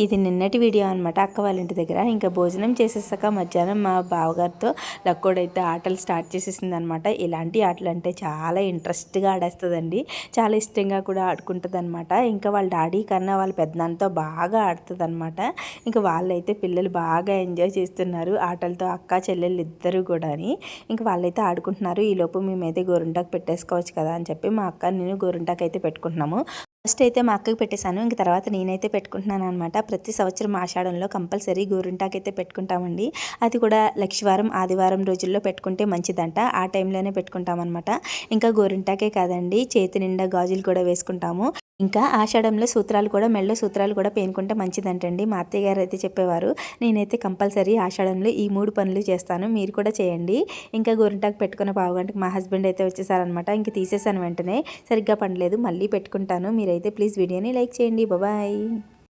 ఇది నిన్నటి వీడియో అనమాట. అక్క వాళ్ళ ఇంటి దగ్గర ఇంకా భోజనం చేసేసాక మధ్యాహ్నం మా బావగారితో లక్కోడైతే ఆటలు స్టార్ట్ చేసేసింది అనమాట. ఇలాంటి ఆటలు అంటే చాలా ఇంట్రెస్ట్గా ఆడేస్తుందండి, చాలా ఇష్టంగా కూడా ఆడుకుంటుంది అనమాట. ఇంకా వాళ్ళ డాడీ కన్నా వాళ్ళ పెద్దనాన్నతో బాగా ఆడుతుంది అనమాట. ఇంకా వాళ్ళైతే పిల్లలు బాగా ఎంజాయ్ చేస్తున్నారు ఆటలతో, అక్క చెల్లెళ్ళు ఇద్దరు కూడా. ఇంకా వాళ్ళైతే ఆడుకుంటున్నారు. ఈలోపు మేమైతే గోరింటాకు పెట్టేసుకోవచ్చు కదా అని చెప్పి మా అక్క నేను గోరింటాకు అయితే పెట్టుకుంటున్నాము. ఫస్ట్ అయితే మా అక్కకి పెట్టేశాను, ఇంక తర్వాత నేనైతే పెట్టుకుంటున్నాను అనమాట. ప్రతి సంవత్సరం ఆషాఢంలో కంపల్సరీ గోరింటాకైతే పెట్టుకుంటామండి. అది కూడా లక్షవారం ఆదివారం రోజుల్లో పెట్టుకుంటే మంచిదంట. ఆ టైంలోనే పెట్టుకుంటామన్నమాట. ఇంకా గోరింటాకే కాదండి, చేతి నిండా గాజులు కూడా వేసుకుంటాము. ఇంకా ఆషాఢంలో సూత్రాలు కూడా, మెళ్ళో సూత్రాలు కూడా పేనుకుంటే మంచిదంటండి. మా అత్తయ్య గారు అయితే చెప్పేవారు. నేనైతే కంపల్సరీ ఆషాఢంలో ఈ 3 పనులు చేస్తాను, మీరు కూడా చేయండి. ఇంకా గోరింటాకు పెట్టుకున్న పావుగంటకి మా హస్బెండ్ అయితే వచ్చేసారనమాట. ఇంక తీసేసాను వెంటనే, సరిగ్గా పండలేదు, మళ్ళీ పెట్టుకుంటాను. మీరైతే ప్లీజ్ వీడియోని లైక్ చేయండి. బాయ్.